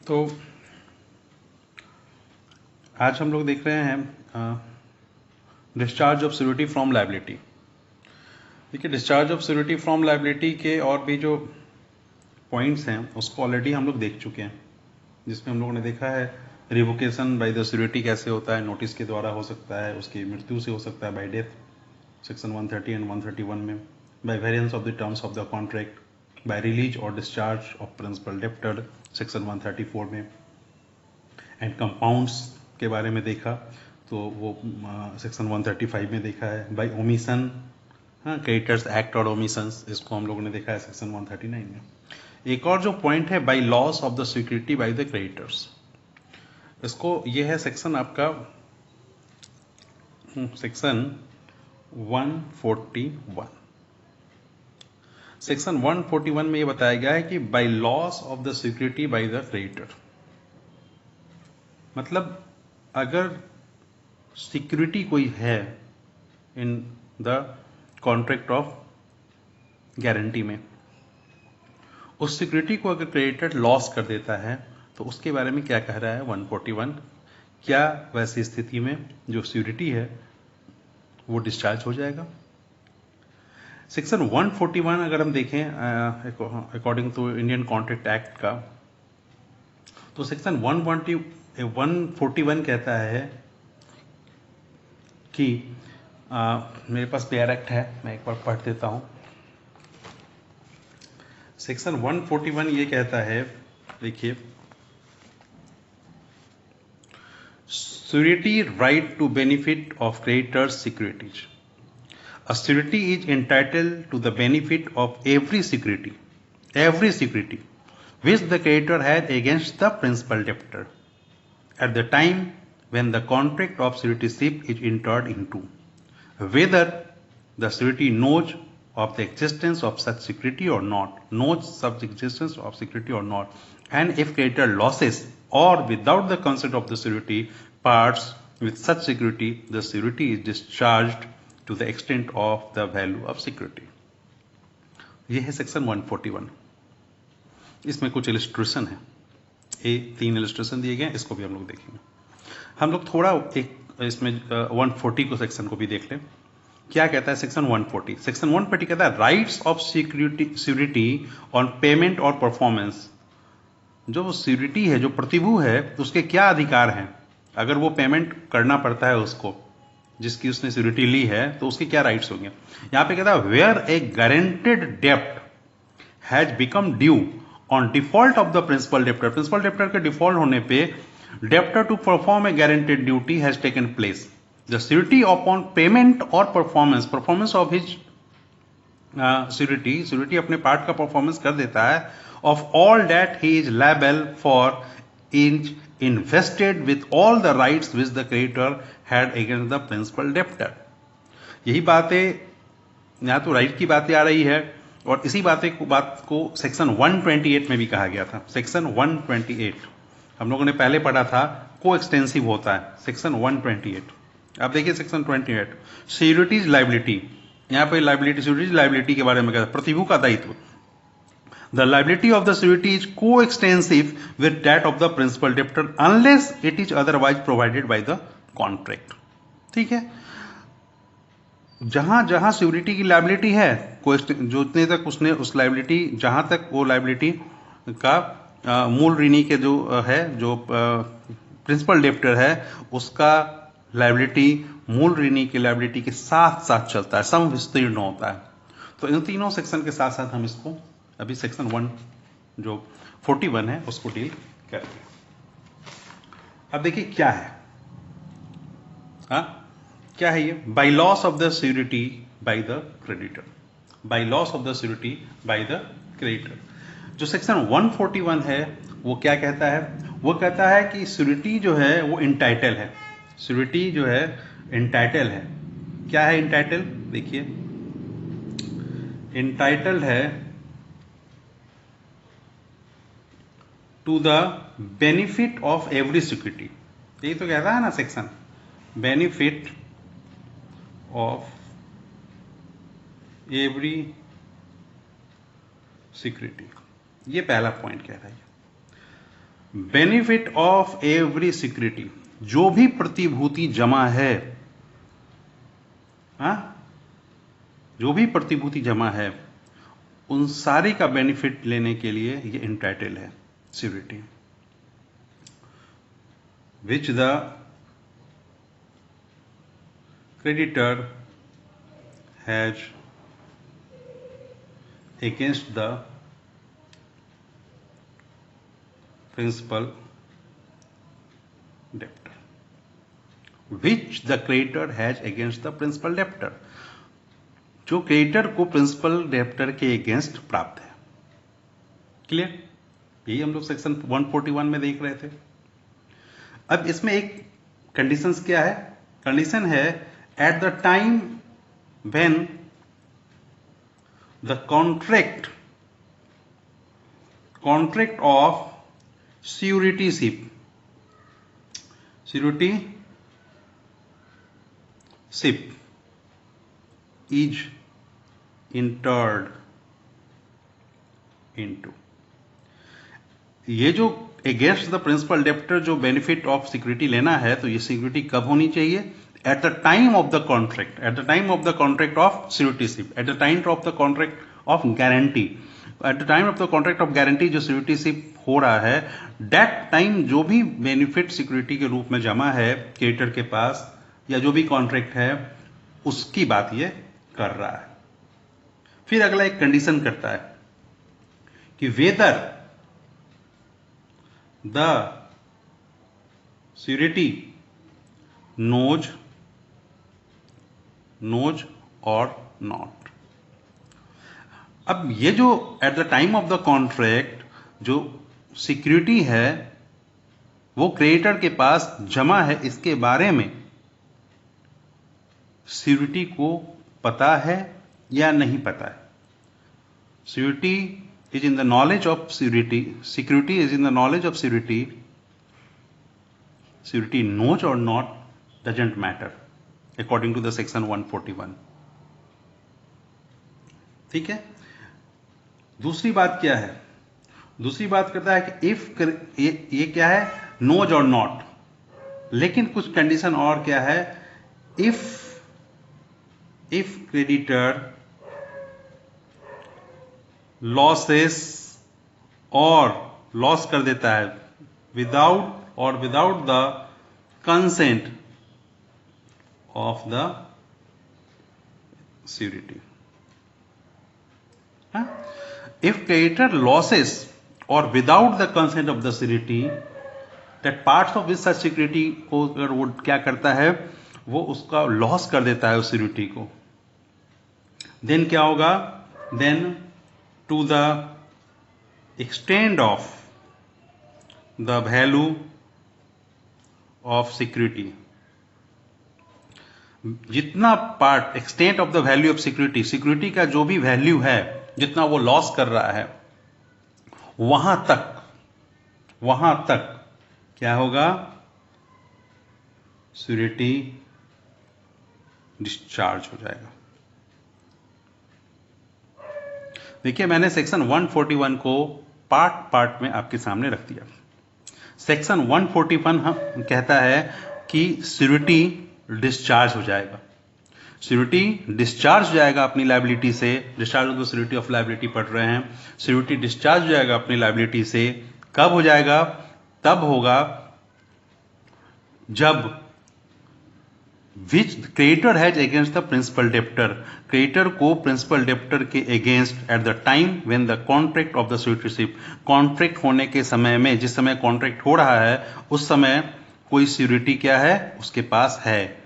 तो आज हम लोग देख रहे हैं discharge of security from liability. देखिए, discharge of security from liability के और भी जो पॉइंट्स हैं उसको ऑलरेडी हम लोग देख चुके हैं, जिसमें हम लोगों ने देखा है रिवोकेशन बाय द सिक्योरिटी कैसे होता है, नोटिस के द्वारा हो सकता है, उसकी मृत्यु से हो सकता है बाय डेथ सेक्शन 130 एंड 131 में, by variance of the terms of the contract, by release और discharge of principal debtor section 134 में, एंड कंपाउंड्स के बारे में देखा तो वो सेक्शन 135 में देखा है, बाय ओमिशन, हाँ, क्रेडिटर्स एक्ट और ओमिशंस, इसको हम लोगों ने देखा है सेक्शन 139 में। एक और जो पॉइंट है by loss of the security by the creditors, इसको ये है सेक्शन आपका सेक्शन 141। सेक्शन 141 में ये बताया गया है कि by loss of the security bye the creditor, मतलब अगर सिक्योरिटी कोई है in the contract of guarantee में, उस सिक्योरिटी को अगर क्रेडिटर लॉस कर देता है तो उसके बारे में क्या कह रहा है 141, क्या वैसी स्थिति में जो सिक्योरिटी है वो डिस्चार्ज हो जाएगा। सेक्शन 141 अगर हम देखें according to Indian contract act का, तो सेक्शन 141 कहता है कि मेरे पास पेयर एक्ट है, मैं एक बार पढ़ देता हूं। सेक्शन 141 ये कहता है, देखिए, surety right to benefit of creditor's securities. A surety is entitled to the benefit of every security which the creditor had against the principal debtor at the time when the contract of suretyship is entered into, whether the surety knows of the existence of such security or not, and if creditor losses or without the consent of the surety parts with such security, the surety is discharged to the extent of the value of security. ये है section 141। इसमें कुछ illustration है, 3 illustration दिए गए हैं, इसको भी हम लोग देखेंगे। हम लोग थोड़ा एक इसमें 140 को सेक्शन को भी देख लें, क्या कहता है सेक्शन 140। सेक्शन 140 कहता है rights of security on payment और परफॉर्मेंस। जो सिक्योरिटी है, जो प्रतिभू है, उसके क्या अधिकार हैं, अगर वो पेमेंट करना पड़ता है उसको, जिसकी उसने सिक्योरिटी ली है, तो उसके क्या राइट्स होंगे। यहां पे कहता है वेयर ए गारंटेड डेप्ट has become due on default of the principal debtor के डिफॉल्ट होने पे debtor to perform a guaranteed duty has taken place, the security upon payment और परफॉर्मेंस ऑफ हिज सिक्योरिटी अपने पार्ट का performance कर देता है, of all that he is liable for is invested with all the rights which the creditor had against the principal debtor। यही बातें, यहां तो राइट की बातें आ रही है, और इसी बात को सेक्शन 128 में भी कहा गया था। सेक्शन 128 हम लोगों ने पहले पढ़ा था, को एक्सटेंसिव होता है सेक्शन 128। आप देखिए सेक्शन 28 सिक्योरिटीज लायबिलिटी, यहां पर लायबिलिटी, सिक्योरिटीज लायबिलिटी के बारे में कहता है प्रतिभू का दायित्व। The liability of the surety is coextensive with that of the principal debtor unless it is otherwise provided by the contract। ठीक है, जहां जहां सिक्योरिटी की लायबिलिटी है, जितने तक उसने उस लायबिलिटी, जहां तक वो लायबिलिटी का मूल ऋणी के जो है, जो प्रिंसिपल डेप्टर है, उसका लायबिलिटी मूल ऋणी की लायबिलिटी के साथ साथ चलता है, समविस्तीर्ण होता है। तो इन तीनों सेक्शन के साथ साथ हम इसको अभी सेक्शन 1 जो 41 है उसको डील करेंगे। अब देखिए क्या है, क्या है ये, by loss of the security bye the creditor, by loss of the security bye the creditor. जो सेक्शन 141 है वो क्या कहता है, वो कहता है कि सिक्योरिटी जो है वो इंटाइटल है, सिक्योरिटी जो है इंटाइटल है। क्या है इंटाइटल, देखिए इंटाइटल है to the benefit of every security. यही तो कहता है ना section, benefit of every security, ये पहला पॉइंट कह रहा है। बेनिफिट ऑफ एवरी सिक्योरिटी, जो भी प्रतिभूति जमा है, जो भी प्रतिभूति जमा है, उन सारे का बेनिफिट लेने के लिए ये इंटाइटल है security, which the creditor has against the principal debtor, which the creditor has against the principal debtor, जो क्रेडिटर को प्रिंसिपल डेब्टर के अगेंस्ट प्राप्त है। क्लियर? यही हम लोग सेक्शन 141 में देख रहे थे। अब इसमें एक कंडीशंस क्या है? कंडीशन है at the time when the contract of suretyship is entered into, ये जो अगेंस्ट द प्रिंसिपल डेप्टर जो बेनिफिट ऑफ सिक्योरिटी लेना है, तो ये सिक्योरिटी कब होनी चाहिए? At the time of the contract, at the time of the contract of suretyship, at the time of the contract of guarantee, at the time of the contract of guarantee जो suretyship हो रहा है, that time जो भी benefit security के रूप में जमा है क्रेडिटर के पास या जो भी कॉन्ट्रैक्ट है, उसकी बात ये कर रहा है। फिर अगला एक कंडीशन करता है कि whether the surety knows or not। अब ये जो at the time of the contract जो सिक्योरिटी है वो क्रेडिटर के पास जमा है, इसके बारे में सिक्योरिटी को पता है या नहीं पता है? Security is in the knowledge of security is in the knowledge of security knows or not doesn't matter according to the section 141। ठीक है। दूसरी बात क्या है? दूसरी बात करता है कि इफ ये क्या है? नोज और नॉट, लेकिन कुछ कंडीशन और क्या है? इफ क्रेडिटर लॉसेस और लॉस कर देता है without the consent of the surety। If creditor losses or without the consent of the surety, that parts of this such security को अगर वो क्या करता है, वो उसका लॉस कर देता है उस सिक्योरिटी को, देन क्या होगा? Then to the extend of the value of security, जितना part extent of the value of security का जो भी वैल्यू है, जितना वो लॉस कर रहा है, वहां तक क्या होगा? सिक्योरिटी डिस्चार्ज हो जाएगा। देखिए, मैंने सेक्शन 141 को पार्ट में आपके सामने रख दिया। सेक्शन 141 कहता है कि सिक्योरिटी डिस्चार्ज हो जाएगा। सिक्योरिटी डिस्चार्ज हो जाएगा अपनी लायबिलिटी से। Discharge of the security of liability पढ़ रहे हैं। सिक्योरिटी डिस्चार्ज हो जाएगा अपनी लायबिलिटी से। कब हो जाएगा? तब होगा जब which creditor has against the principal debtor, creditor को प्रिंसिपल डेप्टर के against at the time when the contract of the securityship, contract होने के समय में, जिस समय कॉन्ट्रैक्ट हो रहा है उस समय कोई सिक्योरिटी क्या है? उसके पास है।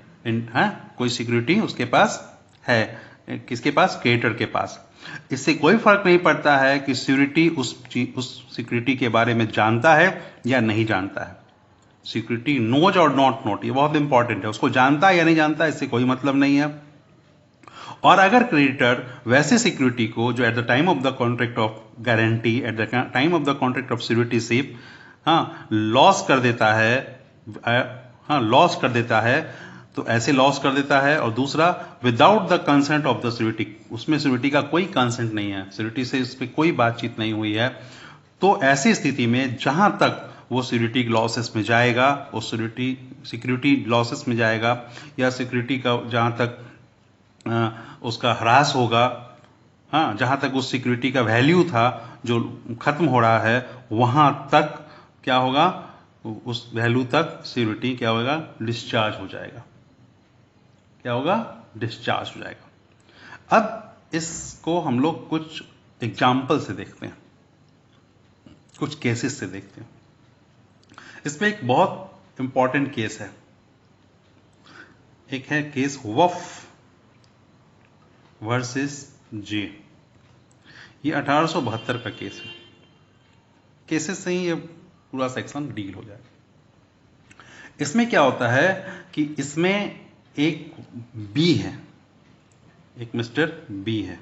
कोई सिक्योरिटी उसके पास है। किसके पास? क्रेडिटर के पास। इससे कोई फर्क नहीं पड़ता है कि सिक्योरिटी उस सिक्योरिटी के बारे में जानता है या नहीं जानता है। सिक्योरिटी नोज और नॉट नोट, ये बहुत इंपॉर्टेंट है। उसको जानता है या नहीं जानता है, इससे कोई मतलब नहीं है। और अगर क्रेडिटर वैसे सिक्योरिटी को जो at the time of the contract of guarantee, at the time of the contract of securityship loss कर देता है, तो ऐसे लॉस कर देता है। और दूसरा, without the consent of the security, उसमें सिक्योरिटी का कोई कंसेंट नहीं है, सिक्योरिटी से इस पर कोई बातचीत नहीं हुई है। तो ऐसी स्थिति में जहां तक वो सिक्योरिटी लॉसेस में जाएगा, वो सिक्योरिटी लॉसेस में जाएगा, या सिक्योरिटी का जहाँ तक उसका ह्रास होगा, हाँ, जहाँ तक उस सिक्योरिटी का वैल्यू था जो खत्म हो रहा है, वहाँ तक क्या होगा, उस वैल्यू तक सिक्योरिटी क्या होगा, डिस्चार्ज हो जाएगा। क्या होगा, डिस्चार्ज हो जाएगा। अब इसको हम लोग कुछ एग्जाम्पल से देखते हैं, कुछ केसेस से देखते हैं। इसमें एक बहुत इंपॉर्टेंट केस है, एक है केस वफ वर्सेस जे। ये 1872 का केस है। केसेस से ही ये पूरा सेक्शन डील हो जाएगा। इसमें क्या होता है कि इसमें एक बी है, एक मिस्टर बी है,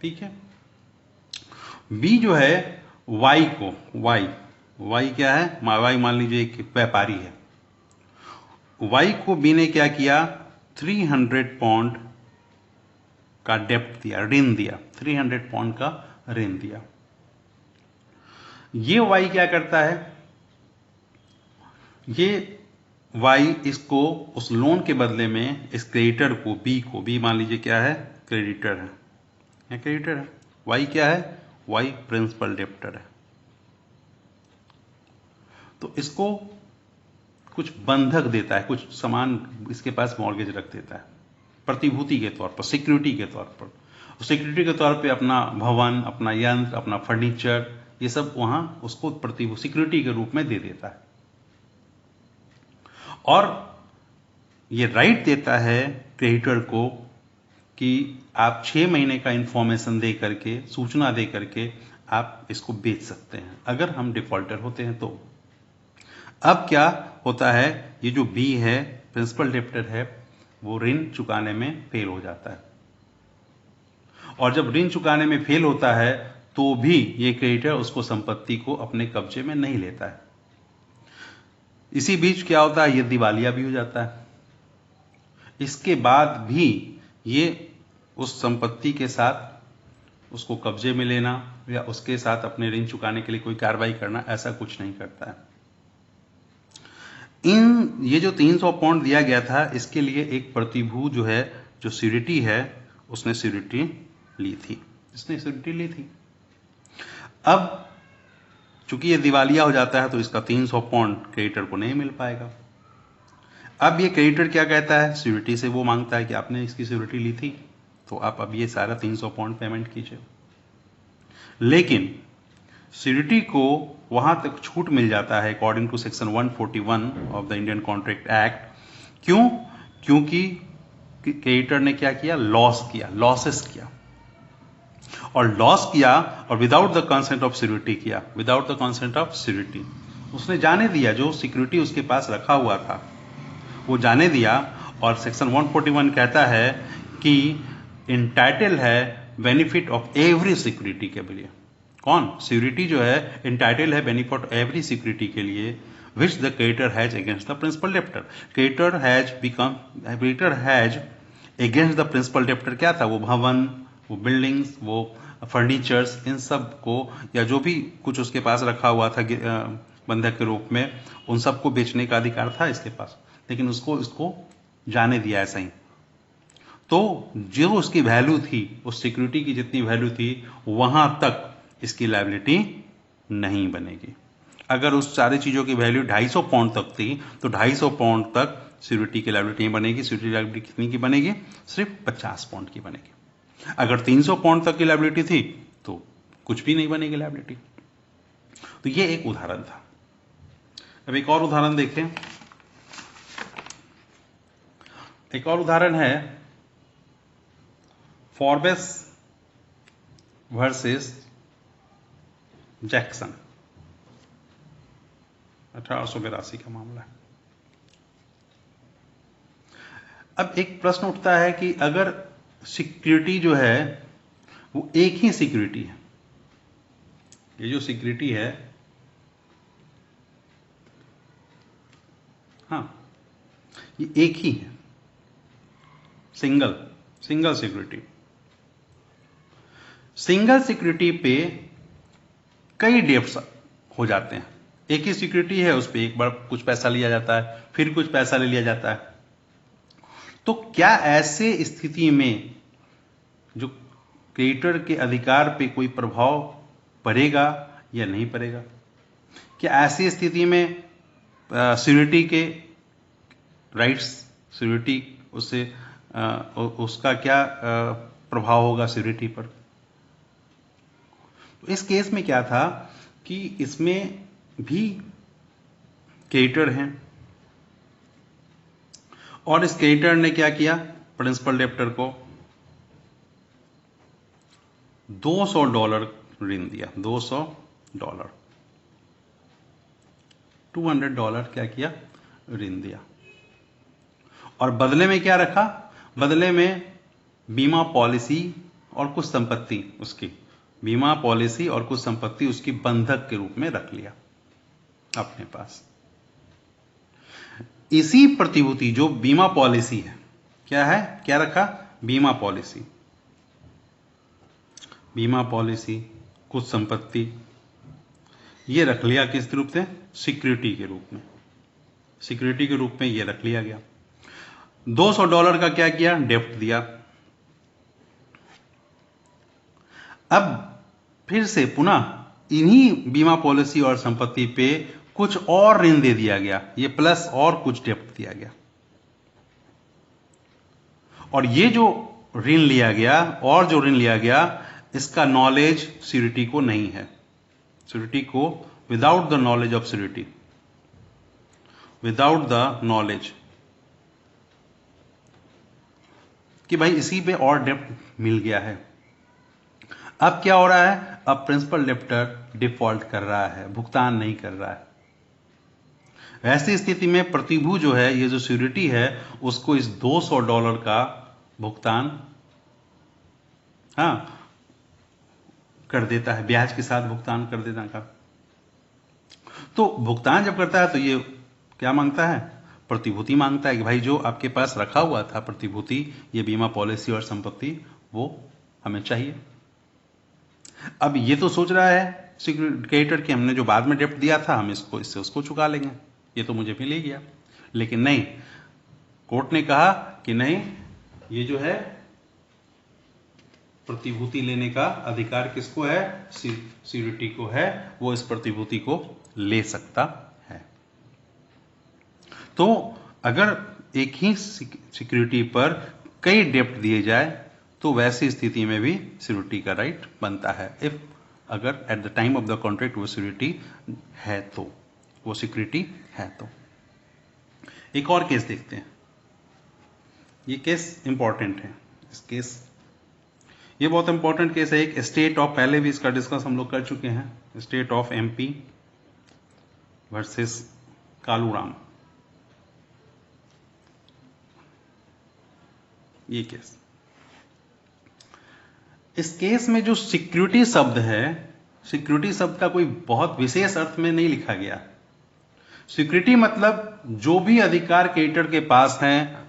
ठीक है। बी जो है वाई को, वाई क्या है, वाई मान लीजिए एक व्यापारी है। वाई को बी ने क्या किया, 300 पाउंड का डेप्ट दिया, ऋण दिया, 300 पाउंड का ऋण दिया। ये वाई क्या करता है, ये वाई इसको उस लोन के बदले में इस क्रेडिटर को, बी मान लीजिए क्या है, क्रेडिटर है, क्रेडिटर है। वाई क्या है, वाई प्रिंसिपल डेप्टर है। तो इसको कुछ बंधक देता है, कुछ सामान इसके पास मॉर्गेज रख देता है प्रतिभूति के तौर पर, सिक्योरिटी के तौर पर। सिक्योरिटी के तौर पे अपना भवन, अपना यंत्र, अपना फर्नीचर, ये सब वहां उसको सिक्योरिटी के रूप में दे देता है। और ये राइट देता है क्रेडिटर को कि आप 6 महीने का इंफॉर्मेशन दे करके, सूचना दे करके आप इसको बेच सकते हैं अगर हम डिफॉल्टर होते हैं तो। अब क्या होता है, ये जो बी है, प्रिंसिपल डेप्टर है, वो ऋण चुकाने में फेल हो जाता है। और जब ऋण चुकाने में फेल होता है तो भी ये क्रेडिटर उसको संपत्ति को अपने कब्जे में नहीं लेता है। इसी बीच क्या होता है, ये दिवालिया भी हो जाता है। इसके बाद भी ये उस संपत्ति के साथ उसको कब्जे में लेना या उसके साथ अपने ऋण चुकाने के लिए कोई कार्रवाई करना, ऐसा कुछ नहीं करता है। ये जो 300 पाउंड दिया गया था, इसके लिए एक प्रतिभू जो है, जो सिक्योरिटी है, उसने सिक्योरिटी ली थी, इसने सिक्योरिटी ली थी। अब चूंकि ये दिवालिया हो जाता है तो इसका 300 पाउंड क्रेडिटर को नहीं मिल पाएगा। अब ये क्रेडिटर क्या कहता है, सिक्योरिटी से वो मांगता है कि आपने इसकी सिक्योरिटी ली थी तो आप अब ये सारा 300 पाउंड पेमेंट कीजिए। लेकिन सिक्योरिटी को वहां तक छूट मिल जाता है according to section 141 of the Indian contract act. क्यों? क्योंकि क्रेडिटर ने क्या किया, लॉसेस किया, और लॉस किया और without the consent of security किया, without the consent of security. उसने जाने दिया, जो सिक्योरिटी उसके पास रखा हुआ था वो जाने दिया। और सेक्शन 141 कहता है कि इंटाइटल है बेनिफिट ऑफ एवरी सिक्योरिटी के लिए। कौन? सिक्योरिटी जो है इंटाइटल है बेनिफिट एवरी सिक्योरिटी के लिए which the creditor has against the principal debtor. Creditor has against the principal debtor क्या था, वो भवन, वो बिल्डिंग्स, वो फर्नीचर्स, इन सब को, या जो भी कुछ उसके पास रखा हुआ था बंधक के रूप में, उन सबको बेचने का अधिकार था इसके पास। लेकिन इसको जाने दिया ऐसा ही। तो जो उसकी वैल्यू थी, उस सिक्योरिटी की जितनी वैल्यू थी, वहां तक इसकी लायबिलिटी नहीं बनेगी। अगर उस सारी चीजों की वैल्यू 250 पाउंड तक थी तो 250 पाउंड तक सिक्योरिटी की लायबिलिटी नहीं बनेगी। सिक्योरिटी लायबिलिटी कितनी की बनेगी? सिर्फ 50 पाउंड की बनेगी। अगर 300 पाउंड तक की लायबिलिटी थी तो कुछ भी नहीं बनेगी लायबिलिटी। तो ये एक उदाहरण था। अब एक और उदाहरण देखें। एक और उदाहरण है फॉर्बेस वर्सेस जैक्सन, 1882 का मामला है। अब एक प्रश्न उठता है कि अगर सिक्योरिटी जो है वो एक ही सिक्योरिटी है, ये जो सिक्योरिटी है, हाँ, ये एक ही है, सिंगल सिक्योरिटी। सिंगल सिक्योरिटी पे कई डेप्ट्स हो जाते हैं, एक ही सिक्योरिटी है, उस पर एक बार कुछ पैसा लिया जाता है, फिर कुछ पैसा ले लिया जाता है। तो क्या ऐसे स्थिति में जो क्रिएटर के अधिकार पे कोई प्रभाव पड़ेगा या नहीं पड़ेगा? क्या ऐसी स्थिति में सिक्योरिटी के राइट्स, सिक्योरिटी उससे उसका क्या प्रभाव होगा सिक्योरिटी पर? तो इस केस में क्या था कि इसमें भी क्रिएटर हैं, और इस क्रिएटर ने क्या किया, प्रिंसिपल डेप्टर को $200 ऋण दिया। $200, $200 क्या किया, ऋण दिया। और बदले में क्या रखा? बदले में बीमा पॉलिसी और कुछ संपत्ति, उसकी बीमा पॉलिसी और कुछ संपत्ति उसकी बंधक के रूप में रख लिया अपने पास। इसी प्रतिभूति जो बीमा पॉलिसी है, क्या है, क्या रखा? बीमा पॉलिसी, बीमा पॉलिसी, कुछ संपत्ति, ये रख लिया किस रूप से? सिक्योरिटी के रूप में। सिक्योरिटी के रूप में ये रख लिया गया। $200 का क्या किया? डेप्ट दिया। अब फिर से पुनः इन्हीं बीमा पॉलिसी और संपत्ति पे कुछ और ऋण दे दिया गया, ये प्लस और कुछ डेप्ट दिया गया। और ये जो ऋण लिया गया और जो ऋण लिया गया, इसका नॉलेज सिक्योरिटी को नहीं है। सिक्योरिटी को, without the knowledge of security, without the knowledge कि भाई इसी पे और डेप्ट मिल गया है। अब क्या हो रहा है? अब प्रिंसिपल डेप्टर डिफॉल्ट कर रहा है, भुगतान नहीं कर रहा है। ऐसी स्थिति में प्रतिभू जो है, ये जो सिक्योरिटी है, उसको इस $200 का भुगतान कर देता है, ब्याज के साथ भुगतान कर देता है। तो भुगतान जब करता है तो ये क्या मांगता है? प्रतिभूति मांगता है कि भाई जो आपके पास रखा हुआ था प्रतिभूति, ये बीमा पॉलिसी और संपत्ति, वो हमें चाहिए। अब ये तो सोच रहा है क्रिएटर कि हमने जो बाद में डेप्ट दिया था, हम इससे उसको चुका लेंगे, ये तो मुझे मिल ही गया। लेकिन नहीं, कोर्ट ने कहा कि नहीं, ये जो है प्रतिभूति लेने का अधिकार किसको है? सिक्योरिटी को है, वो इस प्रतिभूति को ले सकता है। तो अगर एक ही सिक्योरिटी पर कई डेप्ट दिए जाए तो वैसी स्थिति में भी सिक्योरिटी का राइट बनता है, इफ अगर eight the time of the contract वो सिक्योरिटी है तो, वो सिक्योरिटी है तो। एक और केस देखते हैं, ये केस इंपॉर्टेंट है। इस केस, ये बहुत इंपॉर्टेंट केस है। एक स्टेट ऑफ, पहले भी इसका डिस्कस हम लोग कर चुके हैं, state of MP versus Kaluram, ये केस। इस केस में जो सिक्योरिटी शब्द है, सिक्योरिटी शब्द का कोई बहुत विशेष अर्थ में नहीं लिखा गया। सिक्योरिटी मतलब जो भी अधिकार क्रिएटर के पास हैं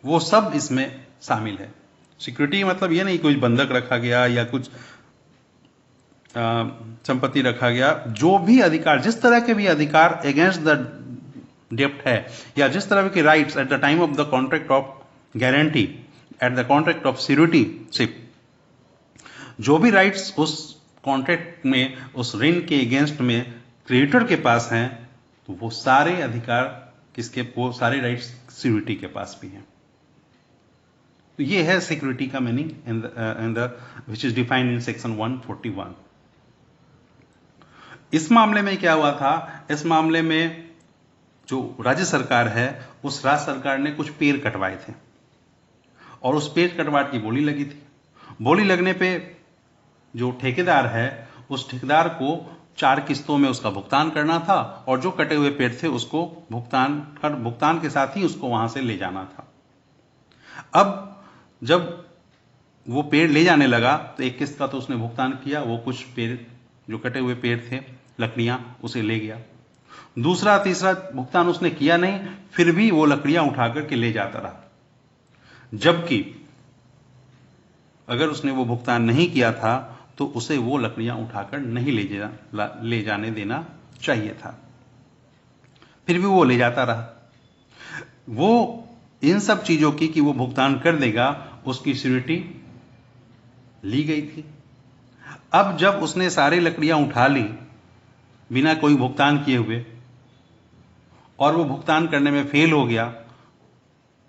वो सब इसमें शामिल है। सिक्योरिटी मतलब ये नहीं कुछ बंधक रखा गया या कुछ संपत्ति रखा गया, जो भी अधिकार, जिस तरह के भी अधिकार अगेंस्ट द डेप्ट है, या जिस तरह के rights at the time of the contract of guarantee, at the contract of securityship, जो भी राइट्स उस कॉन्ट्रैक्ट में, उस ऋण के अगेंस्ट में क्रिएटर के पास हैं, तो वो सारे अधिकार किसके, वो सारे राइट्स सिक्योरिटी के पास भी हैं। तो ये है सिक्योरिटी का meaning in the which is defined in section 141। इस मामले में क्या हुआ था? इस मामले में जो राज्य सरकार है, उस राज्य सरकार ने कुछ पेड़ कटवाए थे और उस पेड़ कटवाट की बोली लगी थी। बोली लगने पे जो ठेकेदार है, उस ठेकेदार को 4 किस्तों में उसका भुगतान करना था, और जो कटे हुए पेड़ थे उसको भुगतान के साथ ही उसको वहां से ले जाना था। अब जब वो पेड़ ले जाने लगा तो एक किस्त का तो उसने भुगतान किया, वो कुछ पेड़ जो कटे हुए पेड़ थे, लकड़ियां, उसे ले गया। दूसरा तीसरा भुगतान उसने किया नहीं, फिर भी वो लकड़ियां उठा करके ले जाता रहा, जबकि अगर उसने वो भुगतान नहीं किया था तो उसे वो लकड़ियां उठाकर नहीं ले जाने देना चाहिए था, फिर भी वो ले जाता रहा। वो इन सब चीजों की कि वो भुगतान कर देगा, उसकी श्योरिटी ली गई थी। अब जब उसने सारी लकड़ियां उठा ली बिना कोई भुगतान किए हुए और वो भुगतान करने में फेल हो गया,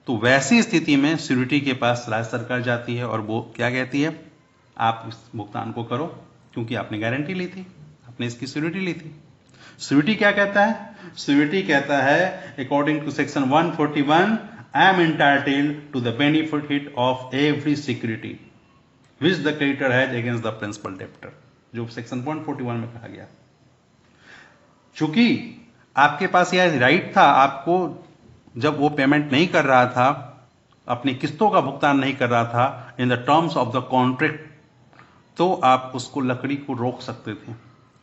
तो वैसी स्थिति में श्योरिटी के पास राज्य सरकार जाती है और वो क्या कहती है, आप इस भुगतान को करो क्योंकि आपने गारंटी ली थी, आपने इसकी श्योरिटी ली थी। श्योरिटी क्या कहता है? श्योरिटी कहता है according to section 141, I am entitled to the benefit of every security which the creditor has against the principal debtor, जो सेक्शन 141 में कहा गया। चूंकि आपके पास यह राइट था, आपको जब वो पेमेंट नहीं कर रहा था, अपनी किस्तों का भुगतान नहीं कर रहा था in the terms of the contract, तो आप उसको लकड़ी को रोक सकते थे,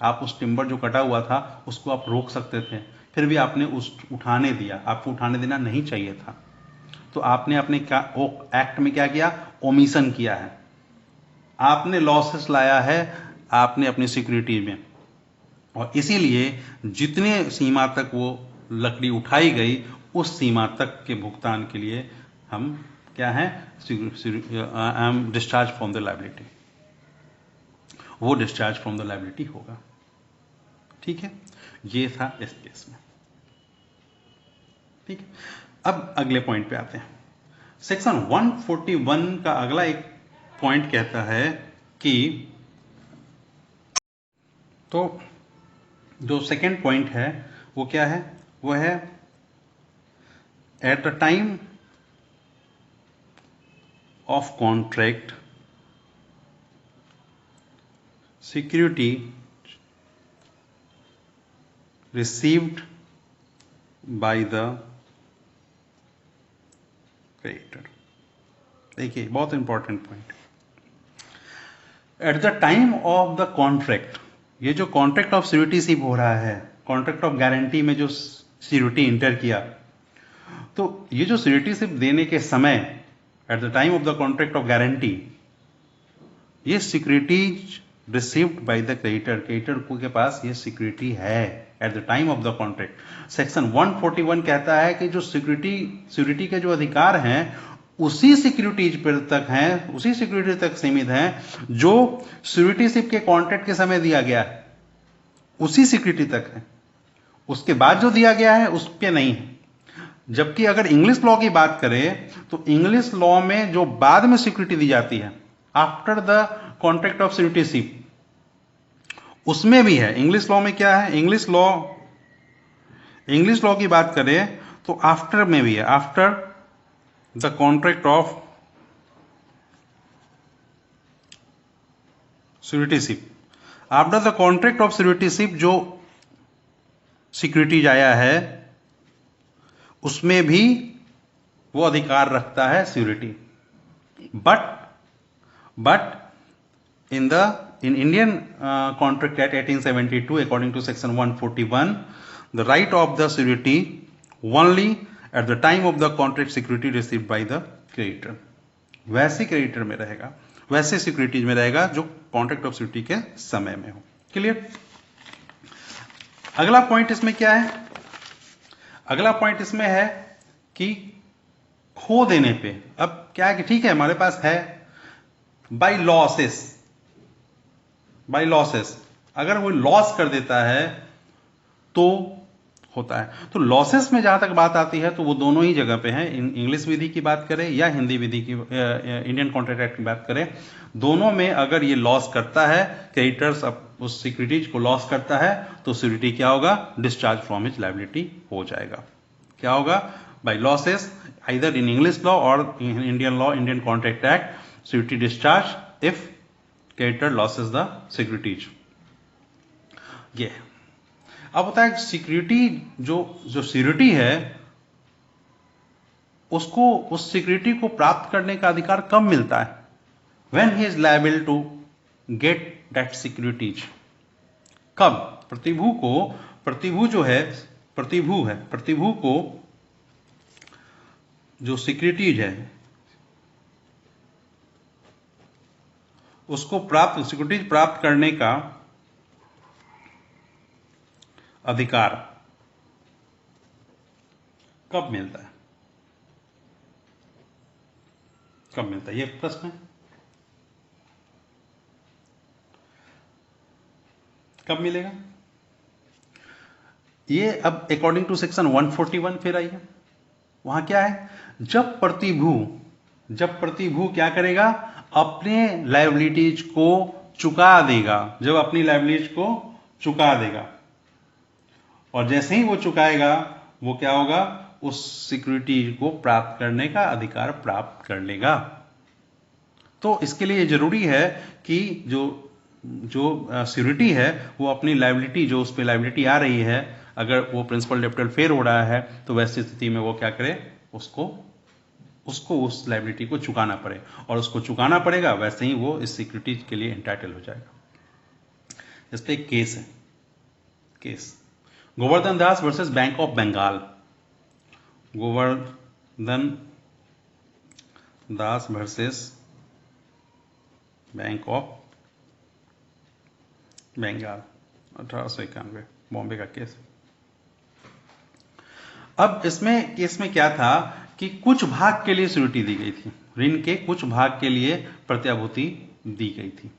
आप उस टिम्बर जो कटा हुआ था उसको आप रोक सकते थे, फिर भी आपने उस उठाने दिया, आपको उठाने देना नहीं चाहिए था। तो आपने अपने एक्ट में क्या किया? ओमिशन किया है, आपने लॉसेस लाया है आपने अपनी सिक्योरिटी में, और इसीलिए जितने सीमा तक वो लकड़ी उठाई गई उस सीमा तक के भुगतान के लिए हम क्या है, I am discharge from the liability, वो डिस्चार्ज फ्रॉम द लायबिलिटी होगा। ठीक है, ये था इस केस में। ठीक है, अब अगले पॉइंट पे आते हैं। सेक्शन 141 का अगला एक पॉइंट कहता है कि, तो जो सेकेंड पॉइंट है वो क्या है? वो है at the time of contract security received by the creditor. देखिए बहुत important point, eight the time of the contract, ये जो कॉन्ट्रैक्ट ऑफ सिक्योरिटी हो रहा है, कॉन्ट्रैक्ट ऑफ गारंटी में जो सिक्योरिटी इंटर किया, तो ये जो सिक्योरिटी देने के समय at the time of the contract of guarantee, ये securities received by the creditor, creditor के पास ये सिक्योरिटी है at the time of the contract. Section 141 कहता है कि जो सिक्योरिटी के जो अधिकार हैं उसी सिक्योरिटीज पर तक हैं, उसी सिक्योरिटी तक सीमित हैं जो सिक्योरिटीशिप के कॉन्ट्रैक्ट के समय दिया गया है, उसी सिक्योरिटी तक है, उसके बाद जो दिया गया है उस पे नहीं है। जबकि अगर इंग्लिश लॉ की बात करें तो इंग्लिश लॉ में जो बाद में सिक्योरिटी दी जाती है आफ्टर द कॉन्ट्रैक्ट ऑफ सिक्योरिटीशिप, उसमें भी है। इंग्लिश लॉ में क्या है? इंग्लिश लॉ की बात करें तो आफ्टर में भी है, after the contract of securityship, after the contract of securityship जो सिक्योरिटीज आया है उसमें भी वो अधिकार रखता है security. But in Indian Contract Act 1872, according to section 141, the right of the surety only at the time of the contract security received by the creditor, वैसे क्रेडिटर में रहेगा, वैसे सिक्योरिटीज में रहेगा जो कॉन्ट्रैक्ट ऑफ सिक्योरिटी के समय में हो। क्लियर? अगला पॉइंट इसमें क्या है? अगला पॉइंट इसमें है कि खो देने पे अब क्या है कि ठीक है हमारे पास है बाय लॉसेस, अगर वो लॉस कर देता है तो होता है। तो लॉसेस में जहां तक बात आती है तो वो दोनों ही जगह पे है, इंग्लिश विधि की बात करें या हिंदी विधि की, इंडियन कॉन्ट्रैक्ट एक्ट की बात करें, दोनों में अगर ये लॉस करता है, क्रेडिटर्स उस सिक्योरिटीज को लॉस करता है, तो सिक्योरिटी क्या होगा? डिस्चार्ज फ्रॉम हिज लायबिलिटी हो जाएगा। क्या होगा? By losses, either in English law और Indian law, Indian contract act, security discharge if creditor losses the securities. ये अब होता है सिक्योरिटी, जो सिक्योरिटी है उसको, उस सिक्योरिटी को प्राप्त करने का अधिकार कब मिलता है? When he is liable to get that securities. कब? प्रतिभू को जो सिक्योरिटीज है उसको सिक्योरिटीज प्राप्त करने का अधिकार कब मिलता है? कब मिलता है, ये प्रश्न है। कब मिलेगा ये? अब अकॉर्डिंग टू सेक्शन 141 फिर आइए, वहां क्या है, जब प्रतिभू क्या करेगा, अपने लायबिलिटीज को चुका देगा, जब अपनी लायबिलिटीज को चुका देगा, और जैसे ही वो चुकाएगा वो क्या होगा, उस सिक्योरिटी को प्राप्त करने का अधिकार प्राप्त कर लेगा। तो इसके लिए जरूरी है कि जो सिक्योरिटी है वो अपनी लायबिलिटी, जो उस पर लायबिलिटी आ रही है, अगर वो प्रिंसिपल डेप्टर फेल हो रहा है तो वैसी स्थिति में वो क्या करे, उसको उस लायबिलिटी को चुकाना पड़े, और उसको चुकाना पड़ेगा, वैसे ही वो इस सिक्योरिटी के लिए एंटाइटल हो जाएगा। इस पे एक केस है, case Govardhan Das versus bank of Bengal. Govardhan Das versus bank of Bengal, 1891, Bombay का केस। अब इसमें केस में क्या था कि कुछ भाग के लिए सिक्योरिटी दी गई थी, ऋण के कुछ भाग के लिए प्रत्याभूति दी गई थी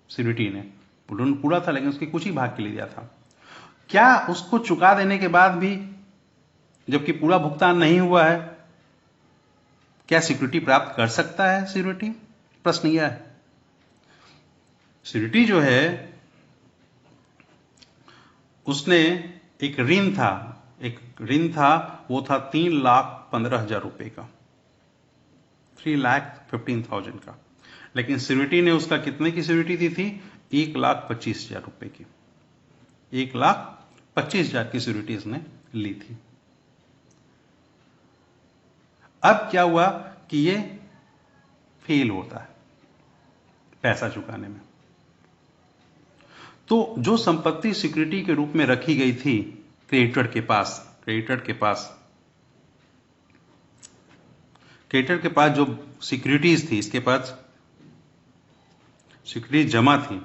सिक्योरिटी ने, ऋण पूरा था लेकिन उसके कुछ ही भाग के लिए दिया था। क्या उसको चुका देने के बाद भी, जबकि पूरा भुगतान नहीं हुआ है, क्या सिक्योरिटी प्राप्त कर सकता है सिक्योरिटी? प्रश्न यह है। सिक्योरिटी जो है उसने एक ऋण था, वो था 3,15,000 रुपए का, 3,15,000 का, लेकिन सिक्योरिटी ने उसका कितने की सिक्योरिटी दी थी, 1,25,000 रुपए की, 1,25,000 की सिक्योरिटी इसने ली थी। अब क्या हुआ कि ये फेल होता है पैसा चुकाने में, तो जो संपत्ति सिक्योरिटी के रूप में रखी गई थी क्रेडिटर के पास जो सिक्योरिटीज थी, इसके पास सिक्योरिटीज जमा थी,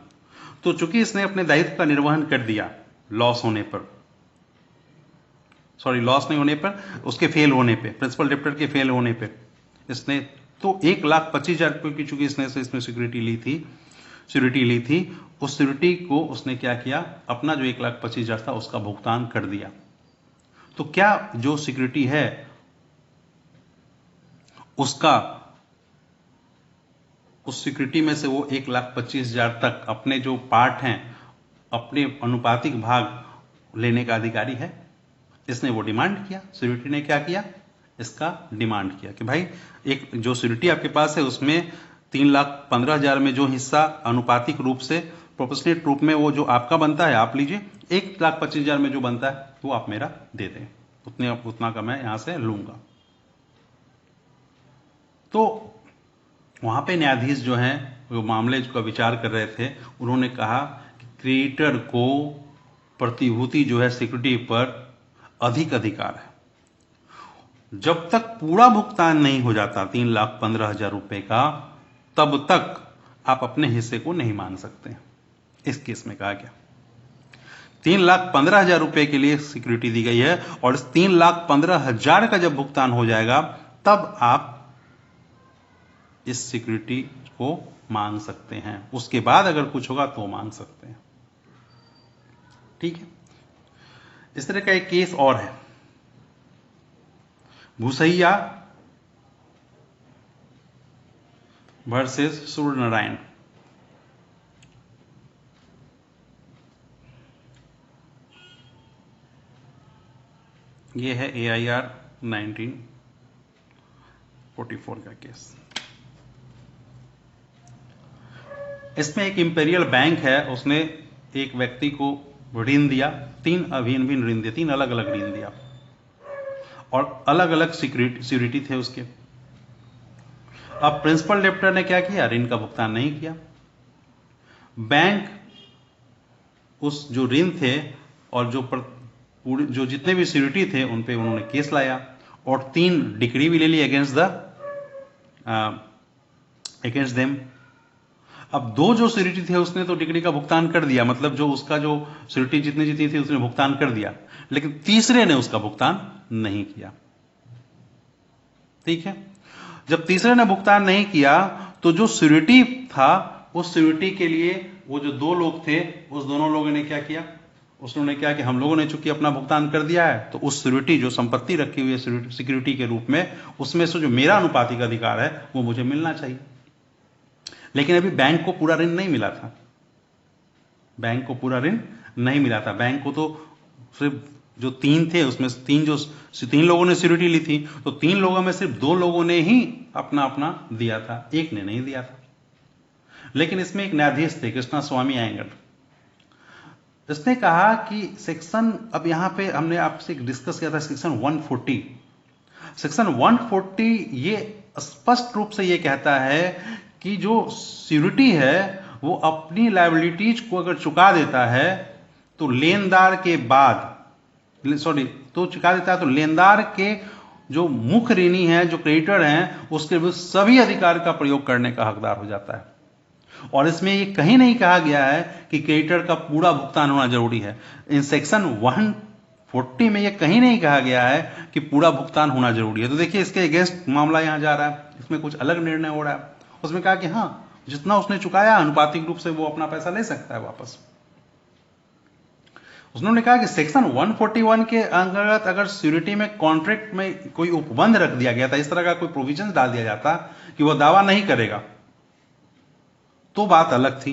तो चूंकि इसने अपने दायित्व का निर्वहन कर दिया, लॉस नहीं होने पर, उसके फेल होने पे, प्रिंसिपल डेप्टर के फेल होने पे इसने, तो 1,25,000 रुपए की चूंकि इसने सिक्योरिटी ली थी, उस सिक्योरिटी को उसने क्या किया, अपना जो 1,25,000 था उसका भुगतान कर दिया। तो क्या जो सिक्योरिटी है उसका, उस सिक्योरिटी में से वो 1,25,000 तक अपने जो पार्ट हैं, अपने अनुपातिक भाग लेने का अधिकारी है? इसने वो डिमांड किया, सिक्योरिटी ने क्या किया, इसका डिमांड किया कि भाई एक जो सिक्योरिटी आपके पास है उसमें 3,15,000 में जो हिस्सा अनुपातिक रूप से, प्रोपोर्शनेट रूप में वो जो आपका बनता है आप लीजिए, 1,25,000 में जो बनता है वो आप मेरा दे दें, उतना का मैं यहां से लूंगा। तो वहां पे न्यायाधीश जो हैं, वो मामले का विचार कर रहे थे, उन्होंने कहा कि क्रेडिटर को प्रतिभूति जो है सिक्योरिटी पर अधिक अधिकार है, जब तक पूरा भुगतान नहीं हो जाता 3,15,000 रुपए का, तब तक आप अपने हिस्से को नहीं मान सकते। इस केस में कहा गया 3,15,000 रुपए के लिए सिक्योरिटी दी गई है, और इस 3,15,000 का जब भुगतान हो जाएगा तब आप इस सिक्योरिटी को मांग सकते हैं, उसके बाद अगर कुछ होगा तो मांग सकते हैं। ठीक है, इस तरह का एक केस और है, भूसैया वर्सेस सूर्य नारायण। ये है AIR 1944 का केस। इसमें एक इंपीरियल बैंक है, उसने एक व्यक्ति को ऋण दिया, 3 अभिन्न ऋण दिए, 3 अलग अलग ऋण दिया, और अलग अलग सिक्योरिटी थे उसके। अब प्रिंसिपल डेप्टर ने क्या किया, ऋण का भुगतान नहीं किया। बैंक उस जो ऋण थे और जो जितने भी सिक्योरिटी थे उन पे उन्होंने केस लाया, और 3 डिक्री भी ले ली अगेंस्ट देम। अब दो जो सिक्योरिटी थे उसने तो डिक्री का भुगतान कर दिया, मतलब जो उसका जो सिक्योरिटी जितनी थी उसने भुगतान कर दिया, लेकिन तीसरे ने उसका भुगतान नहीं किया। ठीक है, जब तीसरे ने भुगतान नहीं किया तो जो सिक्योरिटी था उस सिक्योरिटी के लिए वो जो दो लोग थे उस दोनों लोगों ने क्या किया, उसने क्या कि हम लोगों ने चूंकि अपना भुगतान कर दिया है तो उस सिक्योरिटी जो संपत्ति रखी हुई है सिक्योरिटी के रूप में, उसमें से जो मेरा अनुपातिक अधिकार है वो मुझे मिलना चाहिए। लेकिन अभी बैंक को पूरा ऋण नहीं मिला था, बैंक को पूरा ऋण नहीं मिला था। बैंक को तो सिर्फ जो तीन थे उसमें तीन लोगों ने सिक्योरिटी ली थी, तो तीन लोगों में सिर्फ दो लोगों ने ही अपना अपना दिया था, एक ने नहीं दिया था। लेकिन इसमें एक न्यायाधीश थे, कृष्णा स्वामी अयंगर, इसने कहा कि सेक्शन, अब यहां पे हमने आपसे डिस्कस किया था सेक्शन 140, सेक्शन 140 ये स्पष्ट रूप से ये कहता है कि जो सिक्योरिटी है वो अपनी लायबिलिटीज को अगर चुका देता है तो लेनदार के बाद, तो चुका देता है तो लेनदार के जो मुख्य ऋणी है, जो क्रेडिटर हैं, उसके विरुद्ध सभी अधिकार का प्रयोग करने का हकदार हो जाता है। और इसमें ये कहीं नहीं कहा गया है कि क्रेडिटर का पूरा भुगतान होना जरूरी है। इन सेक्शन 140 में ये कहीं नहीं कहा गया है कि पूरा भुगतान होना जरूरी है। तो देखिए इसके अगेंस्ट मामला यहां जा रहा है, इसमें कुछ अलग निर्णय हो रहा है। उसमें कहा कि हाँ, जितना उसने चुकाया अनुपातिक रूप से वो अपना पैसा ले सकता है वापस। उन्होंने कहा कि सेक्शन 141 के अंतर्गत अगर सिक्योरिटी में कॉन्ट्रैक्ट में कोई उपबंध रख दिया गया था, इस तरह का कोई प्रोविजन डाल दिया जाता कि वह दावा नहीं करेगा, तो बात अलग थी।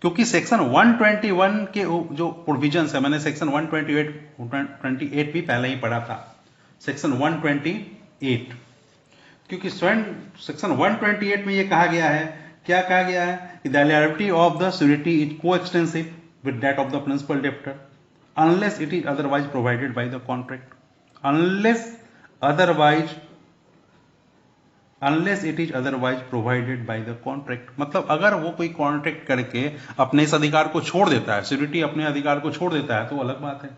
क्योंकि सेक्शन 121 के जो प्रोविजंस है, मैंने सेक्शन 128 भी पहले ही पढ़ा था, सेक्शन 128, क्योंकि सेक्शन 128 में यह कहा गया है, क्या कहा गया है कि the liability of the security is को extensive with that of the principal debtor unless it is otherwise provided by the contract, unless it is otherwise provided by the contract। मतलब अगर वो कोई कॉन्ट्रैक्ट करके अपने इस अधिकार को छोड़ देता है, सिक्योरिटी अपने अधिकार को छोड़ देता है, तो अलग बात है,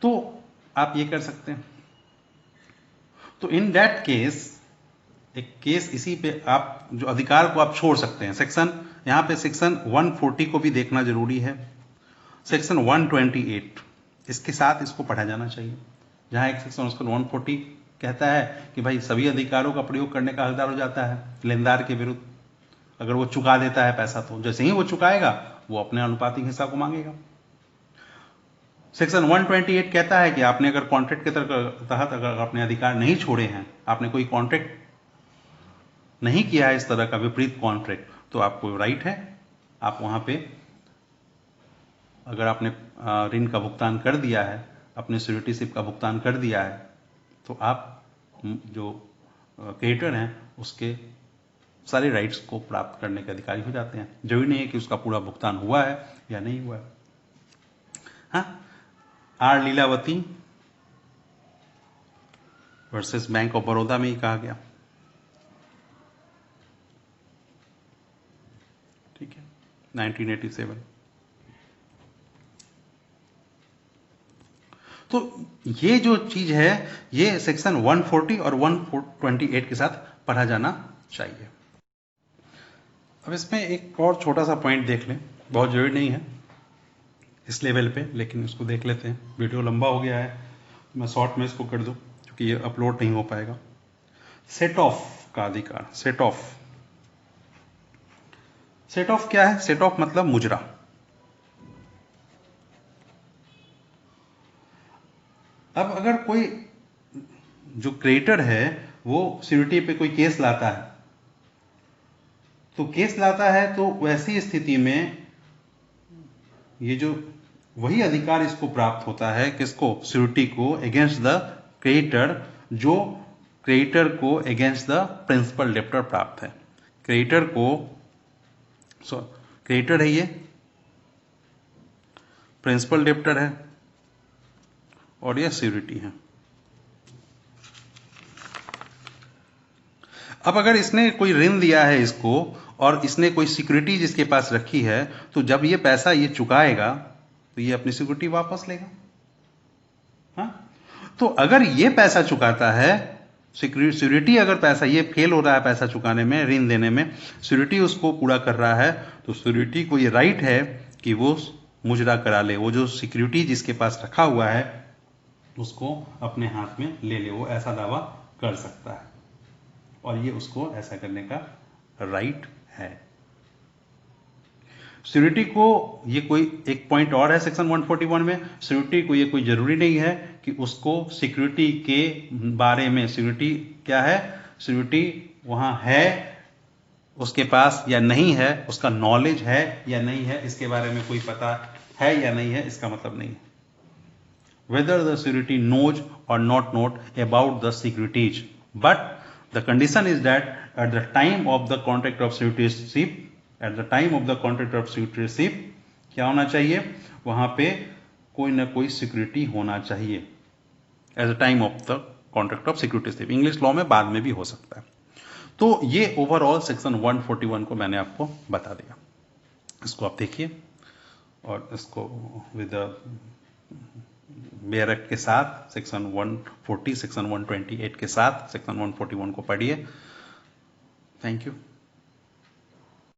तो आप ये कर सकते हैं। तो इन दैट केस, एक केस इसी पे आप जो अधिकार को आप छोड़ सकते हैं। सेक्शन, यहां पे सेक्शन 140 को भी देखना जरूरी है, सेक्शन 128 इसके साथ इसको पढ़ा जाना चाहिए, जहां एक सेक्शन उसको 140 कहता है कि भाई सभी अधिकारों का प्रयोग करने का हकदार हो जाता है लेनदार के विरुद्ध। अगर वो चुका देता है पैसा, तो जैसे ही वो चुकाएगा वो अपने अनुपातिक हिस्सा को मांगेगा। सेक्शन 128 कहता है कि आपने अगर कॉन्ट्रैक्ट के तहत अगर अपने अधिकार नहीं छोड़े हैं, आपने कोई कॉन्ट्रैक्ट नहीं किया है इस तरह का विपरीत कॉन्ट्रैक्ट, तो आपको राइट है, आप वहां पे अगर आपने ऋण का भुगतान कर दिया है, अपने सिक्योरिटीशिप का भुगतान कर दिया है, तो आप जो क्रेडिटर हैं उसके सारे राइट्स को प्राप्त करने के अधिकारी हो जाते हैं। जरूरी नहीं है कि उसका पूरा भुगतान हुआ है या नहीं हुआ है। हाँ, R Leelavati versus bank of Baroda में ही कहा गया, ठीक है, 1987। तो ये जो चीज है ये सेक्शन 140 और 128 के साथ पढ़ा जाना चाहिए। अब इसमें एक और छोटा सा पॉइंट देख लें, बहुत जरूरी नहीं है इस लेवल पे, लेकिन इसको देख लेते हैं। वीडियो लंबा हो गया है, मैं शॉर्ट में इसको कर दूं क्योंकि ये अपलोड नहीं हो पाएगा। सेट ऑफ का अधिकार, सेट ऑफ, सेट ऑफ क्या है? सेट ऑफ मतलब मुजरा। अब अगर कोई जो क्रेडिटर है वो सिक्योरिटी पे कोई केस लाता है, तो केस लाता है तो वैसी स्थिति में ये जो वही अधिकार इसको प्राप्त होता है, किसको? सिक्योरिटी को अगेंस्ट द क्रेडिटर, जो क्रेडिटर को अगेंस्ट द प्रिंसिपल डेब्टर प्राप्त है। क्रेडिटर को, क्रेडिटर है ये, प्रिंसिपल डेब्टर है और यह सिक्योरिटी है। अब अगर इसने कोई ऋण दिया है इसको और इसने कोई सिक्योरिटी जिसके पास रखी है, तो जब ये पैसा ये चुकाएगा तो ये अपनी सिक्योरिटी वापस लेगा। हाँ? तो अगर ये पैसा चुकाता है सिक्योरिटी अगर पैसा ये फेल हो रहा है पैसा चुकाने में, ऋण देने में, सिक्योरिटी उसको पूरा कर रहा है, तो सिक्योरिटी को ये राइट है कि वो मुजरा करा ले, वो जो सिक्योरिटी जिसके पास रखा हुआ है उसको अपने हाथ में ले ले, वो ऐसा दावा कर सकता है और ये उसको ऐसा करने का राइट है। सिक्योरिटी को ये कोई एक पॉइंट और है सेक्शन 141 में, सिक्योरिटी को ये कोई जरूरी नहीं है कि उसको सिक्योरिटी के बारे में, सिक्योरिटी क्या है, सिक्योरिटी वहां है उसके पास या नहीं है, उसका नॉलेज है या नहीं है, इसके बारे में कोई पता है या नहीं है, इसका मतलब नहीं है। whether the security knows or not know about the securities, but the condition is that at the time of the contract of securityship, at the time of the contract of securityship क्या होना चाहिए, वहां पे कोई ना कोई security होना चाहिए at the time of the contract of securityship. English law में बाद में भी हो सकता है। तो ये ओवरऑल सेक्शन 141 को मैंने आपको बता दिया, इसको आप देखिए और इसको विद बेयर के साथ सेक्शन 140, सेक्शन 128 के साथ सेक्शन 141 को पढ़िए। Thank you.